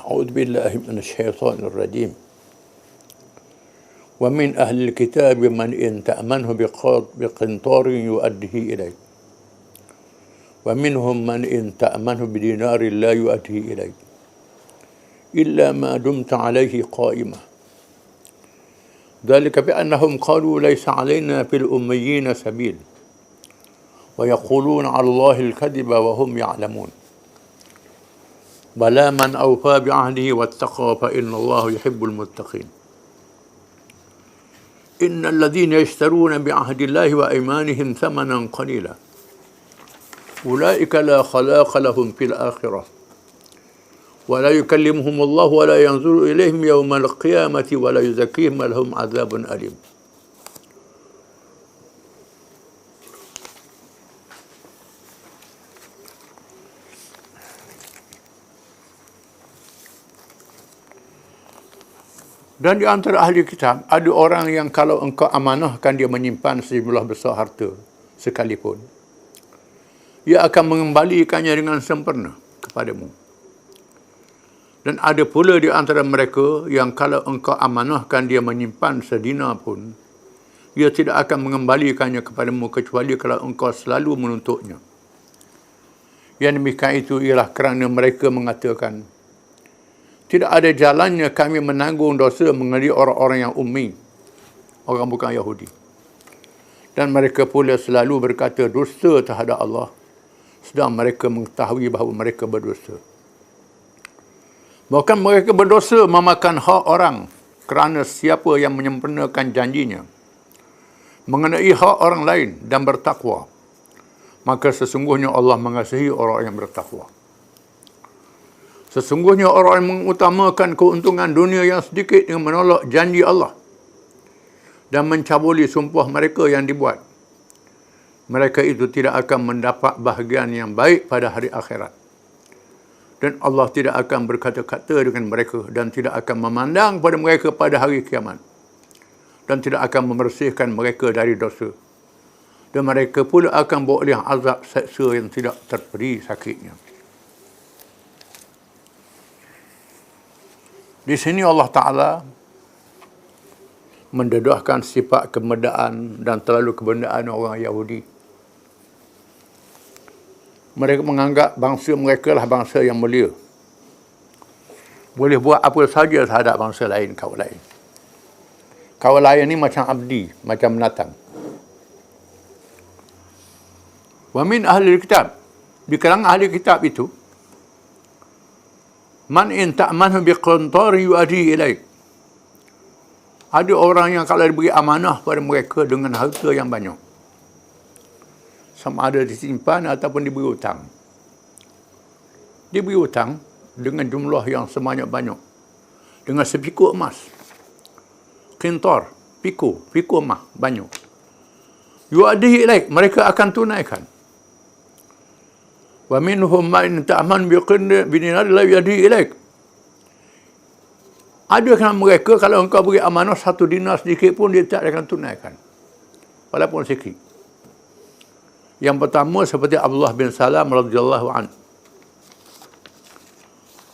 أعوذ بالله من الشيطان الرجيم ومن أهل الكتاب من إن تأمنه بقنطار يؤديه إليك ومنهم من إن تأمنه بدينار لا يؤديه إليك إلا ما دمت عليه قائما ذلك بأنهم قالوا ليس علينا في الأميين سبيل ويقولون على الله الكذب وهم يعلمون بلى من أوفى بعهده واتقى فإن الله يحب المتقين إن الذين يشترون بعهد الله وأيمانهم ثمنا قليلا أولئك لا خلاق لهم في الآخرة ولا يكلمهم الله ولا ينظر إليهم يوم القيامة ولا يزكيهم ولهم عذاب أليم. Dan di antara ahli kitab, ada orang yang kalau engkau amanahkan dia menyimpan sejumlah besar harta sekalipun, ia akan mengembalikannya dengan sempurna kepadamu. Dan ada pula di antara mereka yang kalau engkau amanahkan dia menyimpan sedinar pun, ia tidak akan mengembalikannya kepadamu kecuali kalau engkau selalu menuntutnya. Yang demikian itu ialah kerana mereka mengatakan, tidak ada jalannya kami menanggung dosa mengenai orang-orang yang ummi, orang bukan Yahudi. Dan mereka pula selalu berkata dusta terhadap Allah, sedang mereka mengetahui bahawa mereka berdosa. Bahkan mereka berdosa memakan hak orang kerana siapa yang menyempurnakan janjinya mengenai hak orang lain dan bertakwa, maka sesungguhnya Allah mengasihi orang yang bertakwa. Sesungguhnya orang yang mengutamakan keuntungan dunia yang sedikit dengan menolak janji Allah dan mencabuli sumpah mereka yang dibuat, mereka itu tidak akan mendapat bahagian yang baik pada hari akhirat. Dan Allah tidak akan berkata-kata dengan mereka dan tidak akan memandang pada mereka pada hari kiamat dan tidak akan membersihkan mereka dari dosa. Dan mereka pula akan beroleh azab seksa yang tidak terperi sakitnya. Di sini Allah Ta'ala mendedahkan sifat kemedaan dan terlalu kebendaan orang Yahudi. Mereka menganggap bangsa mereka lah bangsa yang mulia. Boleh buat apa saja terhadap bangsa lain, kaum lain. Kaum lain ni macam abdi, macam penatang. Wa min ahli kitab. Di kalangan ahli kitab itu, man in ta'manhu biqantar yu'adi ilaik. Ada orang yang kalau diberi amanah pada mereka dengan harta yang banyak, sama ada disimpan ataupun diberi hutang. Diberi hutang dengan jumlah yang sebanyak-banyak, dengan sepiku emas. Qintar, piku emas banyak. Yu'adi ilaik, mereka akan tunaikan. Wa minhum man ta'man bidinar la yadi ilaik. Ada kan mereka kalau engkau beri amanah 1 dinar sedikit pun dia tak akan tunaikan, walaupun sikit. Yang pertama seperti Abdullah bin Salam radhiyallahu anhu,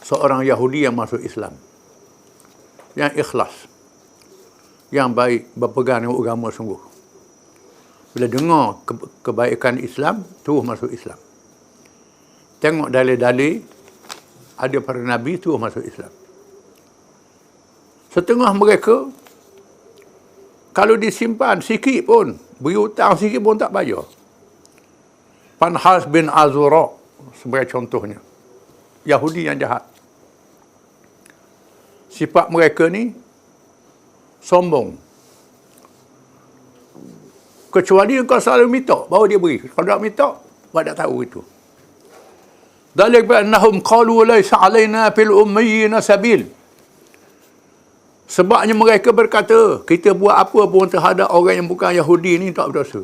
seorang Yahudi yang masuk Islam, yang ikhlas, yang baik, berpegang dengan agama sungguh. Bila dengar kebaikan Islam, terus masuk Islam. Tengok dalil-dalil ada para Nabi tu masuk Islam. Setengah mereka, kalau disimpan sikit pun, beri hutang sikit pun tak bayar. Panhas bin Azura sebagai contohnya. Yahudi yang jahat. Sifat mereka ni sombong. Kecuali engkau selalu minta, baru dia beri. Kalau tak minta, baru tak tahu itu. Dzalik bi annahum qalu laysa 'alaina fil ummiyina sabil. Sebabnya mereka berkata, kita buat apa pun terhadap orang yang bukan Yahudi ni tak berdosa.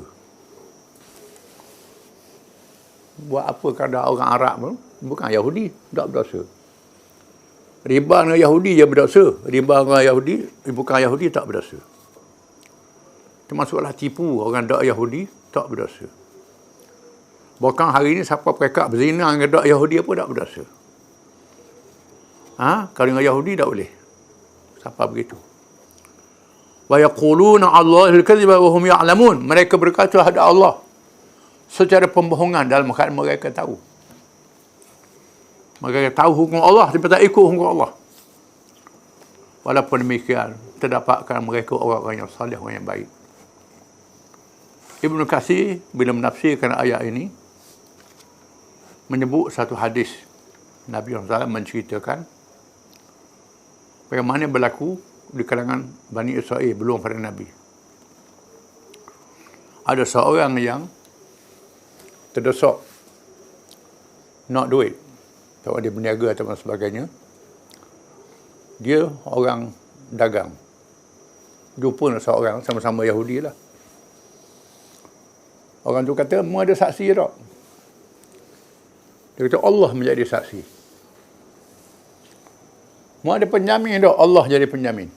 Buat apa kepada orang Arab pun bukan Yahudi tak berdosa. Riba dengan Yahudi je berdosa. Riba dengan Yahudi, bukan Yahudi tak berdosa. Termasuklah tipu orang tak Yahudi tak berdosa. Bahkan hari ini siapa pekat berzina dengan dak Yahudi pun tak berdosa. Kalau dengan Yahudi tak boleh. Siapa begitu? Wa yaquluna 'ala Allahil kadhiba wa hum ya'lamun. Mereka berkata hadap Allah secara pembohongan dalam keadaan mereka tahu. Mereka tahu hukum Allah tapi tak ikut hukum Allah. Walaupun demikian, terdapatkan mereka orang-orang yang salih, orang yang baik. Ibnu Katsir bila menafsirkan ayat ini menyebut satu hadis Nabi SAW menceritakan bagaimana berlaku di kalangan Bani Israel belum pada Nabi. Ada seorang yang terdesak nak duit, kalau dia berniaga atau sebagainya. Dia orang dagang, jumpa seorang sama-sama Yahudi lah. Orang tu kata, mu ada saksi tak? Dia kata, Allah menjadi saksi. Mu ada penjamin tak? Allah jadi penjamin.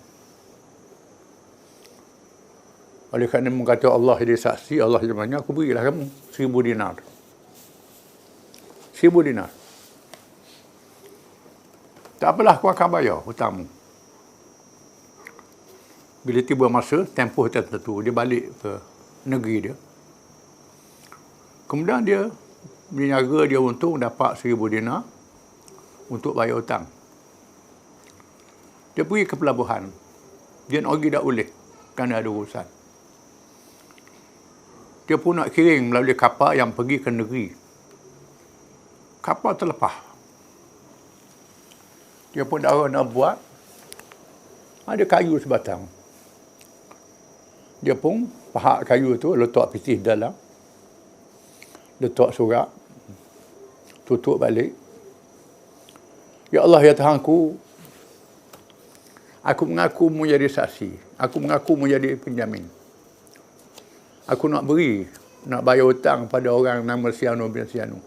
Oleh kerana mu kata Allah jadi saksi, Allah jadi penjamin, aku berilah kamu 1,000 dinar. 1,000 dinar. Tak apalah, aku akan bayar hutangmu. Bila tiba masa, tempoh tertentu, dia balik ke negeri dia. Kemudian dia berniaga, dia untung dapat 1,000 dinar untuk bayar hutang. Dia pergi ke pelabuhan. Dia nak pergi tak boleh kerana ada urusan. Dia pun nak kirim melalui kapal yang pergi ke negeri. Kapal terlepas. Dia pun darah nak buat. Ada kayu sebatang. Dia pun pahat kayu tu, letak pitih dalam. Letak surat. Tutup balik. Ya Allah, ya Tuhanku, aku mengaku menjadi saksi. Aku mengaku menjadi penjamin. Aku nak nak bayar hutang pada orang nama Sianu bin Sianu.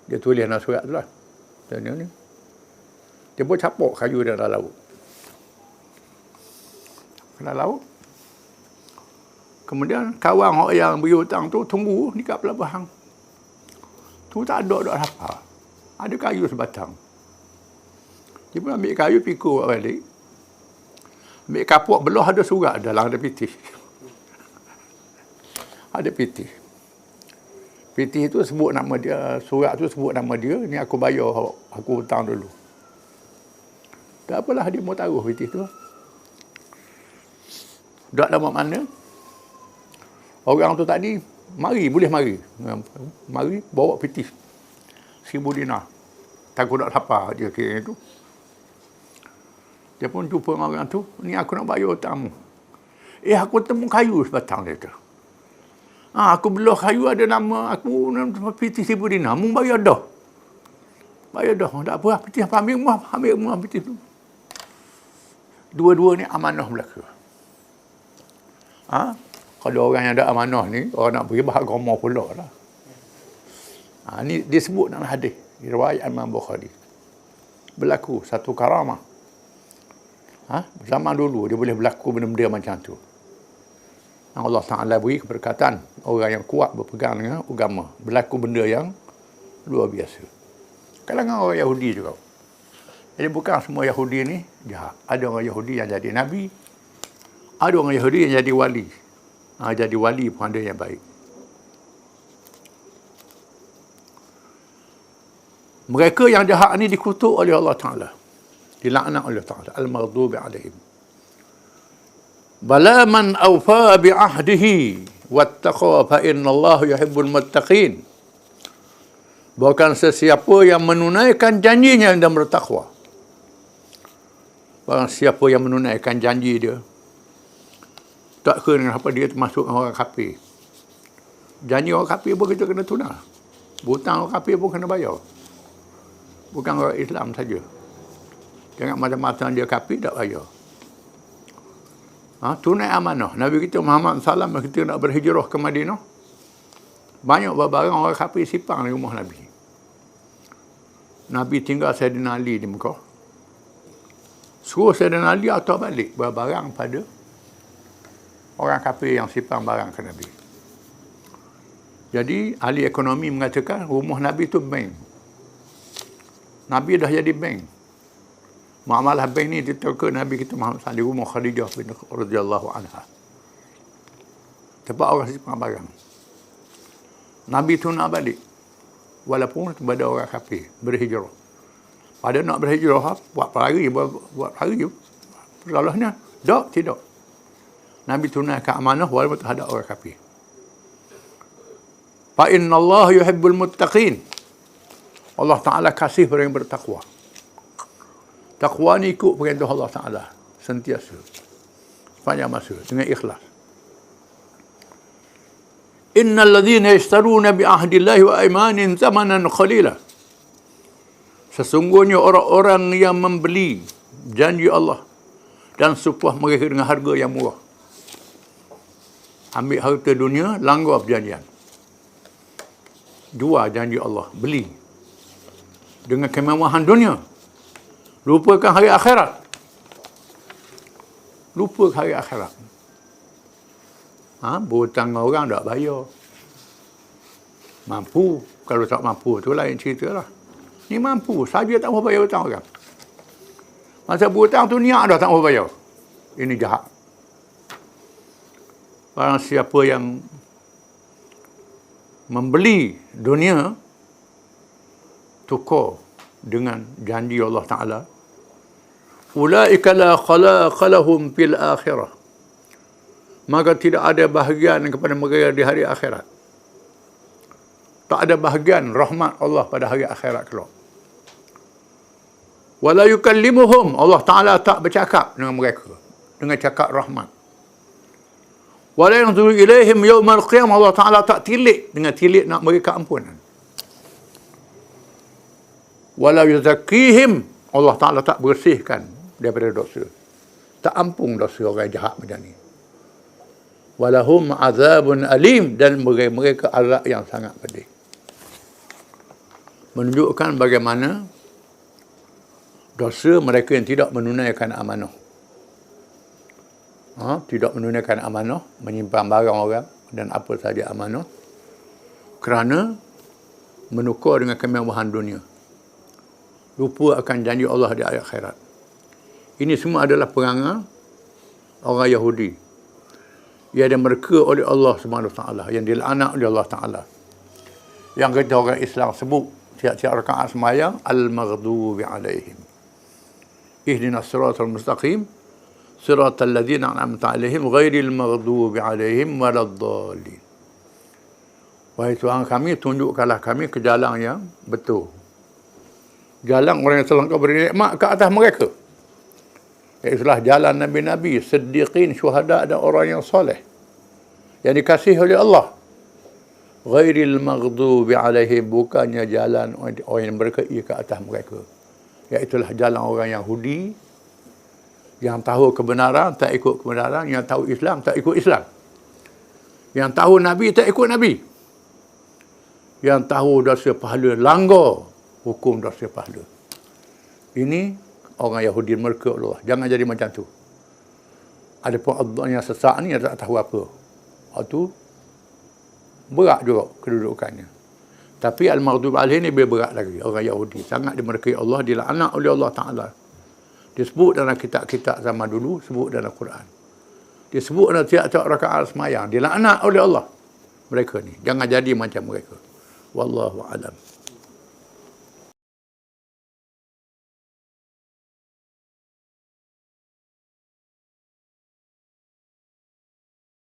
Dia tulis dalam surat tu lah. Dia pun capuk kayu dalam laut. Dalam laut. Kemudian kawan orang yang beri hutang tu tunggu di kat pelabuhan. Tu tak ada apa. Ada kayu sebatang. Dia pun ambil kayu, pikul balik. Ambil kapuk belah, ada surat dalam, ada pitih. Ada pitih. Pitih itu sebut nama dia, surat tu sebut nama dia, ni aku bayar, aku hutang dulu. Tak apalah, dia mau taruh pitih tu. Dak lama mana? Orang tu tadi, boleh mari. Mari, bawa pitih. 1,000 dinar. Takut tak lapar dia kira itu. Dia pun jumpa orang tu, ni aku nak bayar hutangmu. Aku temu kayu sebatang dia tu. Aku belah kayu ada nama aku, pitih 1,000 dinar. Mu bayar dah. Bayar dah. Tak apa, pitih apa ambil mu pitih tu. Dua-dua ni amanah belaka. Kalau orang yang ada amanah ni, orang nak beri beragama pula lah. Ni disebut dalam hadis, riwayat Imam Bukhari. Berlaku satu karamah. Zaman dulu dia boleh berlaku benda-benda macam tu. Allah Ta'ala beri keberkatan orang yang kuat berpegang dengan agama. Berlaku benda yang luar biasa. Kalangan orang Yahudi juga. Jadi bukan semua Yahudi ni jahat. Ada orang Yahudi yang jadi Nabi. Ada orang Yahudi yang jadi wali. Jadi wali pun ada yang baik. Mereka yang jahat ni dikutuk oleh Allah Ta'ala. Dilaknat oleh Allah Ta'ala. Al-maghdubi alaihim. Bala man awfa bi'ahdihi wattaqa fa innallaha yuhibbul muttaqin. Bukan sesiapa yang menunaikan janjinya dan bertakwa. Barang siapa yang menunaikan janji dia, tak kena apa dia termasuk orang kafir. Janji orang kafir pun kita kena tunai. Hutang orang kafir pun kena bayar. Bukan orang Islam saja. Jangan macam-macam dia kafir tak bayar. Tunai amanah. Nabi kita Muhammad SAW kita nak berhijrah ke Madinah. Banyak barang orang kafir sipang di rumah Nabi. Nabi tinggal Sayyidina Ali di Mekah. Suruh Sayyidina Ali atau balik barang pada orang kafir yang sipang barang ke Nabi. Jadi, ahli ekonomi mengatakan rumah Nabi itu bank. Nabi dah jadi bank. Muamalah bank ni diterka Nabi kita Muhammad SAW di rumah Khadijah bin radhiyallahu anha. Tempat orang simpan barang. Nabi tu nak balik. Walaupun kepada orang kafir berhijrah. Pada nak berhijrah, buat hari, buat hari. Persalahnya, tidak. Nabi tunaikan amanah walaupun terhadap orang kafir. Fa inna Allah yuhibbul muttaqin. Allah Ta'ala kasih orang yang bertakwa. Takwa ni ikut perintah Allah Ta'ala. Sentiasa. Sepanjang masa. Dengan ikhlas. Innal ladhina yashtaruna bi ahdillahi wa imanin zamanan qalila. Sesungguhnya orang-orang yang membeli janji Allah dan sumpah mereka dengan harga yang murah. Ambil harta dunia, langgar perjanjian. Jual janji Allah, beli. Dengan kemewahan dunia. Lupakan hari akhirat. Lupa hari akhirat. Berhutang dengan orang tak bayar. Mampu. Kalau tak mampu, tu lain cerita lah. Ni mampu. Saja tak mau bayar hutang orang. Masa berhutang tu niat dah tak mau bayar. Ini jahat. Barang siapa yang membeli dunia, tukar dengan janji Allah Ta'ala, ulaika la khalaqa lahum fil akhirah, maka tidak ada bahagian kepada mereka di hari akhirat. Tak ada bahagian rahmat Allah pada hari akhirat kelak. Wala yukallimuhum, Allah Ta'ala tak bercakap dengan mereka dengan cakap rahmat. Wala yanzuru ilaihim yawmal qiyamah, Allah Ta'ala tak tilik dengan tilik nak mereka ampunan. Wala yuzakkihim, Allah Ta'ala tak bersihkan daripada dosa. Tak ampun dosa orang jahat macam ni. Walahum azabun alim, dan mereka azab yang sangat pedih. Menunjukkan bagaimana dosa mereka yang tidak menunaikan amanah. Tidak menunaikan amanah, menyimpan barang orang dan apa saja amanah, kerana menukar dengan kemewahan dunia. Lupa akan janji Allah di akhirat. Ini semua adalah perangai orang Yahudi yang dimerka oleh Allah Subhanahu Wa Taala, yang dilaknat oleh Allah Taala. Yang kita orang Islam sebut tiap-tiap rakaat sembahyang, al-maghdubi alaihim. Ihdinas siratal mustaqim, siratal ladzina an'amta alaihim ghairil maghdubi alaihim waladdallin. Wahai Tuhan kami, tunjukkanlah kami ke jalan yang betul. Jalan orang yang telah Engkau beri nikmat ke atas mereka. Iaitulah jalan Nabi-Nabi, Siddiqin, Syuhada dan orang yang soleh, yang dikasihi oleh Allah. Ghairil maghdubi alaihim, bukannya jalan orang yang berkei ke atas mereka. Iaitulah jalan orang Yahudi, yang tahu kebenaran, tak ikut kebenaran. Yang tahu Islam, tak ikut Islam. Yang tahu Nabi, tak ikut Nabi. Yang tahu dosa pahala, langgar hukum dosa pahala. Ini orang Yahudi mereka Allah. Jangan jadi macam tu. Ada pun yang sesak ni, tak tahu apa. Itu berat juga kedudukannya. Tapi al-maghdub alaih ni lebih berat lagi. Orang Yahudi sangat dimerkai Allah, dilaknat oleh Allah Ta'ala. Disebut dalam kitab-kitab zaman dulu, sebut dalam Quran. Disebut dalam tiap-tiap rakaat sembahyang, dilaknat oleh Allah. Mereka ni, jangan jadi macam mereka. Wallahu a'lam.